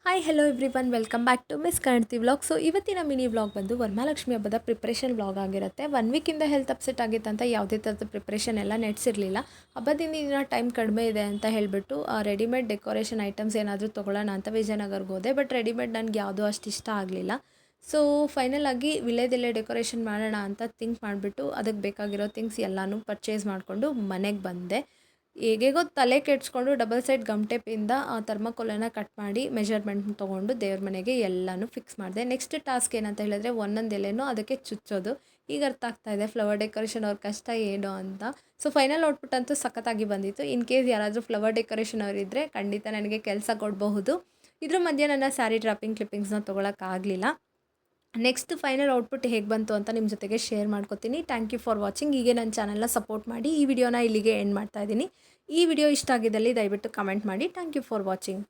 Hi hello everyone welcome back to Miss Kannadati vlog. So ಇವತ್ತಿನ mini vlog ಬಂದು ವರಮಹಾಲಕ್ಷ್ಮಿ ಹಬ್ಬದ preparation vlog ಆಗಿರುತ್ತೆ. 1 ವೀಕಿಂದ health upset ಆಗಿತ್ತು ಅಂತ ಯಾವುದೇ ಥರದ ಪ್ರಿಪ್ರೇಷನ್ ಎಲ್ಲ ನಡೆಸಿರಲಿಲ್ಲ. ಹಬ್ಬದಿಂದ ದಿನ ಟೈಮ್ ಕಡಿಮೆ ಇದೆ ಅಂತ ಹೇಳಿಬಿಟ್ಟು ರೆಡಿಮೇಡ್ ಡೆಕೋರೇಷನ್ ಐಟಮ್ಸ್ ಏನಾದರೂ ತೊಗೊಳ್ಳೋಣ ಅಂತ ವಿಜಯನಗರ್ಗೆ ಹೋದೆ. ಬಟ್ ರೆಡಿಮೇಡ್ ನನಗೆ ಯಾವುದೂ ಅಷ್ಟು ಇಷ್ಟ ಆಗಲಿಲ್ಲ. ಸೊ ಫೈನಲ್ ಆಗಿ ವಿಳ್ಯದೆಲೆ ಡೆಕೋರೇಷನ್ ಮಾಡೋಣ ಅಂತ ಥಿಂಕ್ ಮಾಡಿಬಿಟ್ಟು ಅದಕ್ಕೆ ಬೇಕಾಗಿರೋ ಥಿಂಗ್ಸ್ ಎಲ್ಲನೂ ಪರ್ಚೇಸ್ ಮಾಡಿಕೊಂಡು ಮನೆಗೆ ಬಂದೆ. ಹೇಗೇಗೋ ತಲೆ ಕೆಡಿಸ್ಕೊಂಡು ಡಬಲ್ ಸೈಡ್ ಗಮ್ ಟೇಪಿಂದ ಆ ಥರ್ಮಾಕೋಲನ್ನು ಕಟ್ ಮಾಡಿ ಮೆಜರ್ಮೆಂಟ್ ತೊಗೊಂಡು ದೇವ್ರ ಮನೆಗೆ ಎಲ್ಲನೂ ಫಿಕ್ಸ್ ಮಾಡಿದೆ. ನೆಕ್ಸ್ಟ್ ಟಾಸ್ಕ್ ಏನಂತ ಹೇಳಿದ್ರೆ ಒಂದೊಂದು ಎಲೆನೂ ಅದಕ್ಕೆ ಚುಚ್ಚೋದು. ಈಗ ಅರ್ಥ ಆಗ್ತಾ ಇದೆ ಫ್ಲವರ್ ಡೆಕೋರೇಷನ್ ಅವ್ರ ಕಷ್ಟ ಏನು ಅಂತ. ಸೊ ಫೈನಲ್ ಔಟ್ಪುಟ್ ಅಂತೂ ಸಖತ್ತಾಗಿ ಬಂದಿತ್ತು. ಇನ್ ಕೇಸ್ ಯಾರಾದರೂ ಫ್ಲವರ್ ಡೆಕೋರೇಷನ್ ಅವರಿದ್ದರೆ ಖಂಡಿತ ನನಗೆ ಕೆಲಸ ಕೊಡಬಹುದು. ಇದ್ರ ಮಧ್ಯೆ ನನ್ನ ಸ್ಯಾರಿ ಡ್ರಾಪಿಂಗ್ ಕ್ಲಿಪ್ಪಿಂಗ್ಸ್ನ ತೊಗೊಳಕ್ಕಾಗಲಿಲ್ಲ. ನೆಕ್ಸ್ಟ್ ಫೈನಲ್ ಔಟ್ಪುಟ್ ಹೇಗೆ ಬಂತು ಅಂತ ನಿಮ್ಮ ಜೊತೆಗೆ ಶೇರ್ ಮಾಡ್ಕೊತೀನಿ. Thank you for watching. ಹೀಗೆ ನನ್ನ ಚಾನಲ್ನ ಸಪೋರ್ಟ್ ಮಾಡಿ. ಈ ವಿಡಿಯೋನ ಇಲ್ಲಿಗೆ ಎಂಡ್ ಮಾಡ್ತಾ ಇದ್ದೀನಿ. ಈ ವಿಡಿಯೋ ಇಷ್ಟ ಆಗಿದ್ದಲ್ಲಿ ದಯವಿಟ್ಟು ಕಮೆಂಟ್ ಮಾಡಿ. Thank you for watching.